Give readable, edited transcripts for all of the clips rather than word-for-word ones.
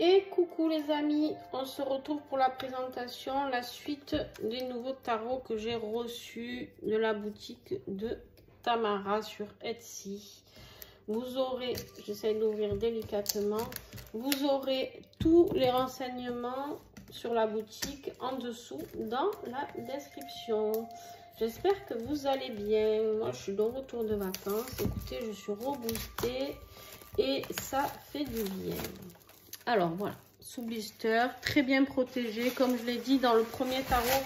Et coucou les amis, on se retrouve pour la présentation, la suite des nouveaux tarots que j'ai reçus de la boutique de Tamara sur Etsy. Vous aurez, j'essaie d'ouvrir délicatement, vous aurez tous les renseignements sur la boutique en dessous dans la description. J'espère que vous allez bien. Moi, je suis de retour de vacances. Écoutez, je suis reboostée et ça fait du bien. Alors, voilà, sous blister, très bien protégé. Comme je l'ai dit dans le premier tarot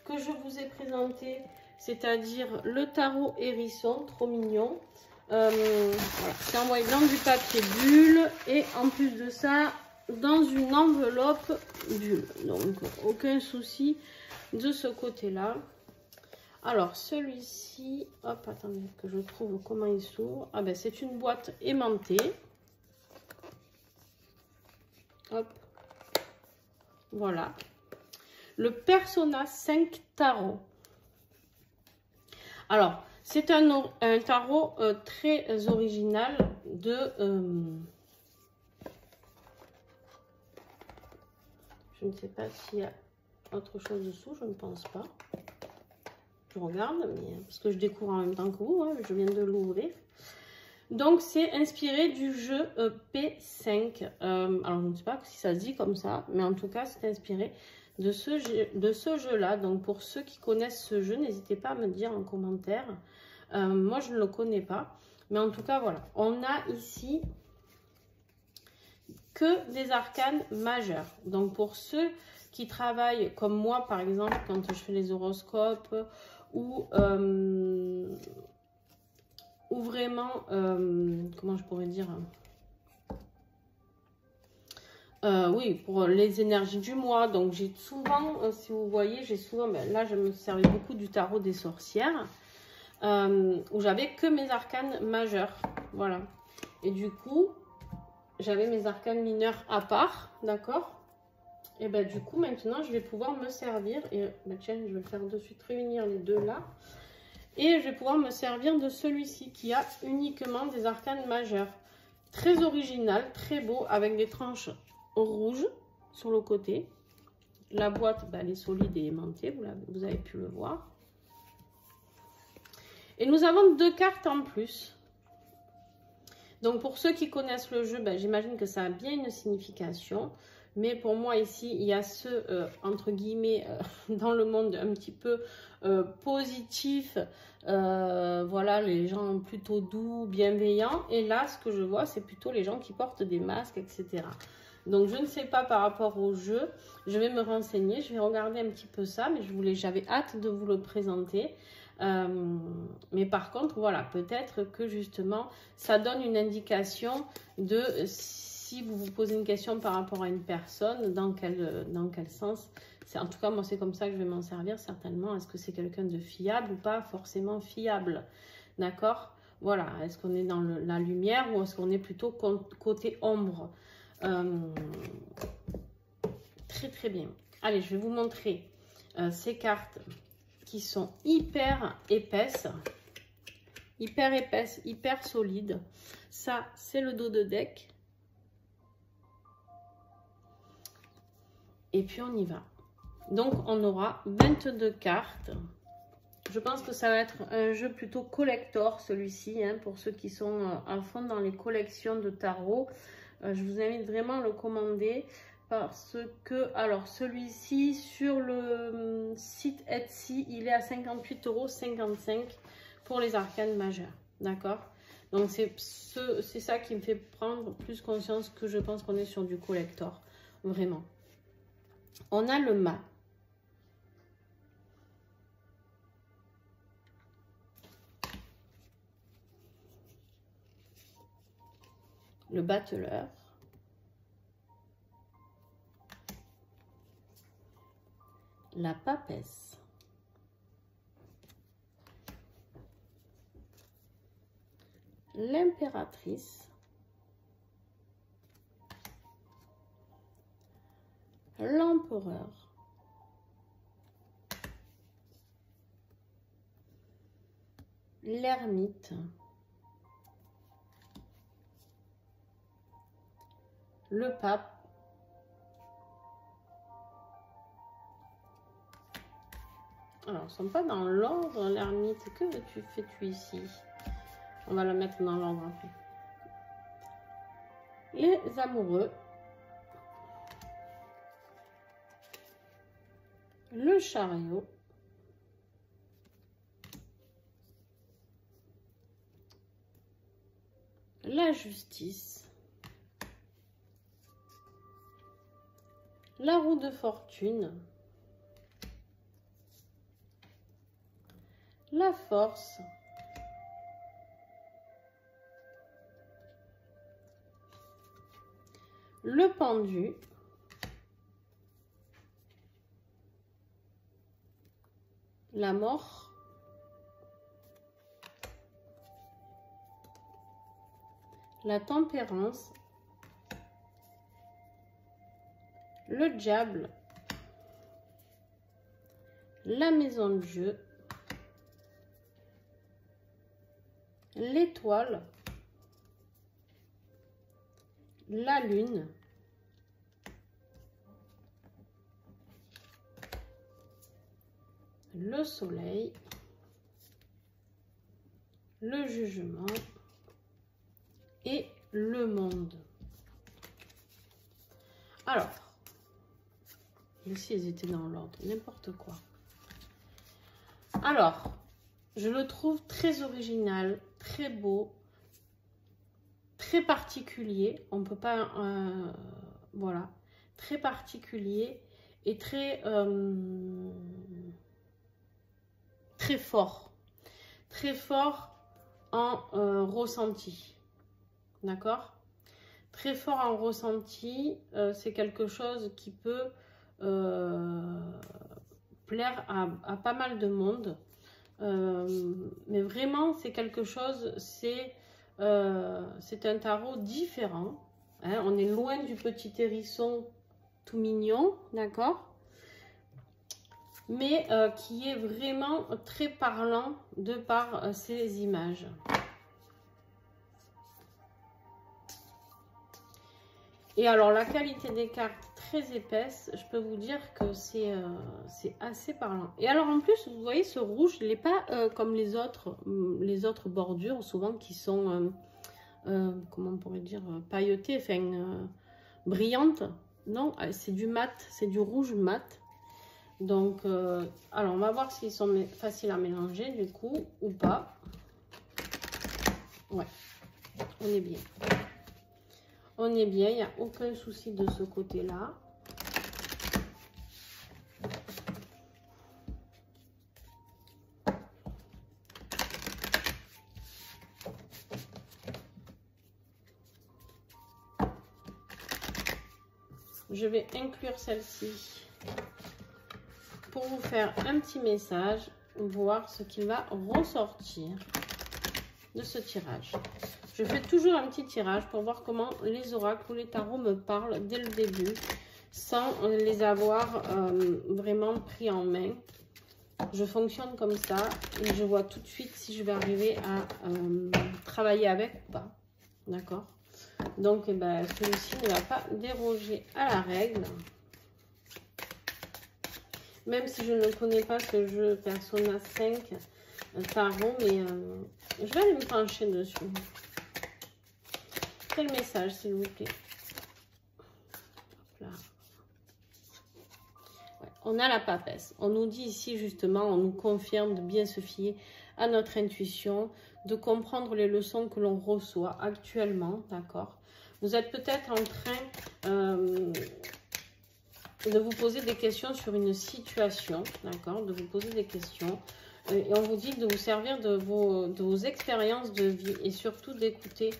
que je vous ai présenté, c'est-à-dire le tarot hérisson, trop mignon. Voilà, c'est envoyé dans du papier bulle et en plus de ça, dans une enveloppe bulle. Donc, aucun souci de ce côté-là. Alors, celui-ci, hop, attendez que je trouve comment il s'ouvre. Ah ben, c'est une boîte aimantée. Hop, voilà. Le Persona 5 Tarot. Alors, c'est un tarot très original de... je ne sais pas s'il y a autre chose dessous, je ne pense pas. Je regarde, mais, parce que je découvre en même temps que vous, hein, je viens de l'ouvrir. Donc, c'est inspiré du jeu P5. Alors, je ne sais pas si ça se dit comme ça, mais en tout cas, c'est inspiré de ce jeu-là. Donc, pour ceux qui connaissent ce jeu, n'hésitez pas à me dire en commentaire. Moi, je ne le connais pas. Mais en tout cas, voilà. On a ici que des arcanes majeurs. Donc, pour ceux qui travaillent comme moi, par exemple, quand je fais les horoscopes ou vraiment, comment je pourrais dire, oui, pour les énergies du mois. Donc, j'ai souvent, si vous voyez, j'ai souvent, ben, là, je me servais beaucoup du tarot des sorcières, où j'avais que mes arcanes majeurs, voilà. Et du coup, j'avais mes arcanes mineurs à part, d'accord. Et ben du coup, maintenant, je vais pouvoir me servir, et ben, tiens, je vais le faire de suite, réunir les deux là. Et je vais pouvoir me servir de celui-ci qui a uniquement des arcanes majeurs. Très original, très beau, avec des tranches rouges sur le côté. La boîte, ben, elle est solide et aimantée, vous avez pu le voir. Et nous avons deux cartes en plus. Donc pour ceux qui connaissent le jeu, ben, j'imagine que ça a bien une signification. Mais pour moi ici, il y a ceux, entre guillemets, dans le monde un petit peu positif. Voilà, les gens plutôt doux, bienveillants. Et là, ce que je vois, c'est plutôt les gens qui portent des masques, etc. Donc, je ne sais pas par rapport au jeu. Je vais me renseigner, je vais regarder un petit peu ça. Mais j'avais hâte de vous le présenter. Mais par contre, voilà, peut-être que justement, ça donne une indication de... Si vous vous posez une question par rapport à une personne, dans quel sens, en tout cas, moi, c'est comme ça que je vais m'en servir certainement. Est-ce que c'est quelqu'un de fiable ou pas forcément fiable? D'accord? Voilà. Est-ce qu'on est dans la lumière ou est-ce qu'on est plutôt côté ombre? Très, très bien. Allez, je vais vous montrer ces cartes qui sont hyper épaisses, hyper solides. Ça, c'est le dos de deck. Et puis, on y va. Donc, on aura 22 cartes. Je pense que ça va être un jeu plutôt collector, celui-ci, hein, pour ceux qui sont à fond dans les collections de tarot. Je vous invite vraiment à le commander parce que, alors, celui-ci, sur le site Etsy, il est à 58,55 € pour les arcanes majeures. D'accord? Donc, c'est ça qui me fait prendre plus conscience que je pense qu'on est sur du collector. Vraiment. On a le mât. Le battleur. La papesse. L'impératrice. L'empereur. L'ermite. Le pape Alors, ils ne sont pas dans l'ordre, l'ermite. Que fais-tu ici? On va la mettre dans l'ordre après. Les amoureux. Le chariot. La justice. La roue de fortune. La force. Le pendu. La mort. La tempérance. Le diable. La maison de Dieu. L'étoile. La lune. Le soleil. Le jugement. Et le monde. Alors, ici, ils étaient dans l'ordre, n'importe quoi. Alors, je le trouve très original, très beau, très particulier. On ne peut pas, voilà, très particulier et très, très fort en ressenti. D'accord? Très fort en ressenti, c'est quelque chose qui peut plaire à pas mal de monde. Mais vraiment, c'est quelque chose, c'est un tarot différent. Hein, on est loin du petit hérisson tout mignon, d'accord? Mais qui est vraiment très parlant de par ces images. Et alors, la qualité des cartes très épaisse, je peux vous dire que c'est assez parlant. Et alors, en plus, vous voyez, ce rouge, il n'est pas comme les autres bordures, souvent qui sont, comment on pourrait dire, pailletées, enfin, brillantes. Non, c'est du mat, c'est du rouge mat. Donc, alors, on va voir s'ils sont faciles à mélanger, du coup, ou pas. Ouais, on est bien. On est bien, il n'y a aucun souci de ce côté-là. Je vais inclure celle-ci pour vous faire un petit message, voir ce qui va ressortir de ce tirage. Je fais toujours un petit tirage pour voir comment les oracles ou les tarots me parlent dès le début, sans les avoir vraiment pris en main. Je fonctionne comme ça et je vois tout de suite si je vais arriver à travailler avec ou pas. D'accord? Donc, eh ben, celui-ci ne va pas déroger à la règle. Même si je ne connais pas ce jeu Persona 5 tarot, mais je vais aller me pencher dessus. Quel message, s'il vous plaît? Hop là. Ouais, on a la papesse. On nous dit ici, justement, on nous confirme de bien se fier à notre intuition, de comprendre les leçons que l'on reçoit actuellement, d'accord? Vous êtes peut-être en train de vous poser des questions sur une situation, d'accord? De vous poser des questions. Et on vous dit de vous servir de vos expériences de vie et surtout d'écouter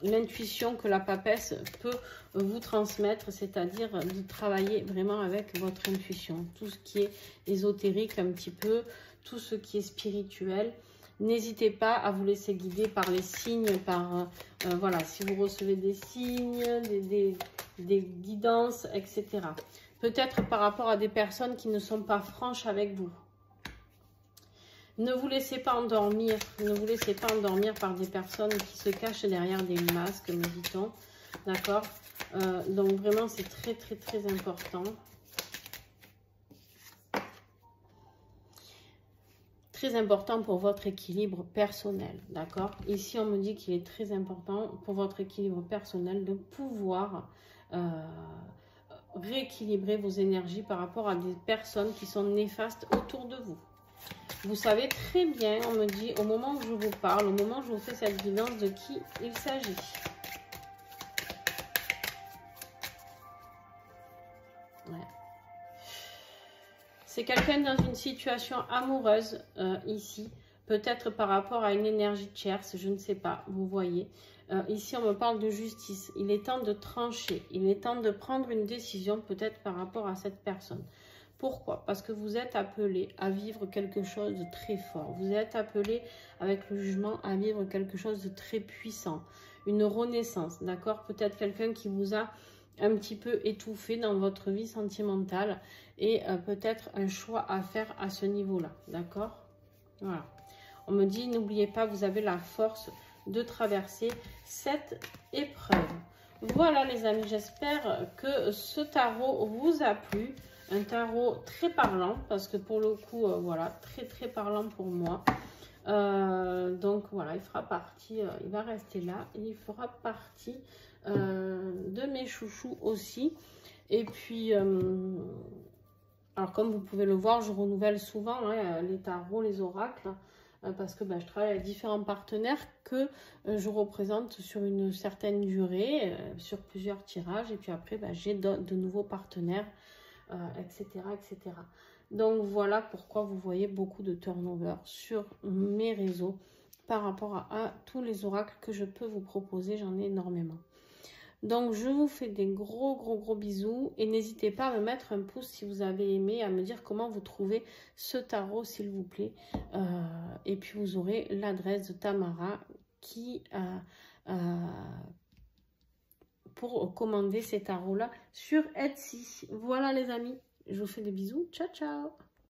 l'intuition que la papesse peut vous transmettre, c'est-à-dire de travailler vraiment avec votre intuition. Tout ce qui est ésotérique un petit peu, tout ce qui est spirituel. N'hésitez pas à vous laisser guider par les signes, par voilà, si vous recevez des signes, des guidances, etc. Peut-être par rapport à des personnes qui ne sont pas franches avec vous. Ne vous laissez pas endormir. Ne vous laissez pas endormir par des personnes qui se cachent derrière des masques, me dit-on. D'accord? Donc vraiment, c'est très, très, très important. très important pour votre équilibre personnel, d'accord? Ici, on me dit qu'il est très important pour votre équilibre personnel de pouvoir rééquilibrer vos énergies par rapport à des personnes qui sont néfastes autour de vous. Vous savez très bien, on me dit, au moment où je vous parle, au moment où je vous fais cette guidance, de qui il s'agit. Ouais. C'est quelqu'un dans une situation amoureuse, ici. Peut-être par rapport à une énergie tierce, je ne sais pas, vous voyez. Ici, on me parle de justice. Il est temps de trancher. Il est temps de prendre une décision, peut-être par rapport à cette personne. Pourquoi? Parce que vous êtes appelé à vivre quelque chose de très fort. Vous êtes appelé, avec le jugement, à vivre quelque chose de très puissant. Une renaissance, d'accord? Peut-être quelqu'un qui vous a un petit peu étouffé dans votre vie sentimentale et peut-être un choix à faire à ce niveau-là, d'accord? Voilà. On me dit, n'oubliez pas, vous avez la force de traverser cette épreuve. Voilà les amis, j'espère que ce tarot vous a plu. Un tarot très parlant, parce que pour le coup, voilà, très parlant pour moi. Donc voilà, il fera partie, il va rester là, et il fera partie de mes chouchous aussi. Et puis, alors comme vous pouvez le voir, je renouvelle souvent hein, les tarots, les oracles, parce que je travaille avec différents partenaires que je représente sur une certaine durée, sur plusieurs tirages, et puis après j'ai de nouveaux partenaires, etc., etc. Donc voilà pourquoi vous voyez beaucoup de turnover sur mes réseaux par rapport à tous les oracles que je peux vous proposer, j'en ai énormément. Donc je vous fais des gros bisous et n'hésitez pas à me mettre un pouce si vous avez aimé, à me dire comment vous trouvez ce tarot s'il vous plaît. Et puis vous aurez l'adresse de Tamara qui pour commander ces tarots là sur Etsy. Voilà les amis, je vous fais des bisous, ciao ciao.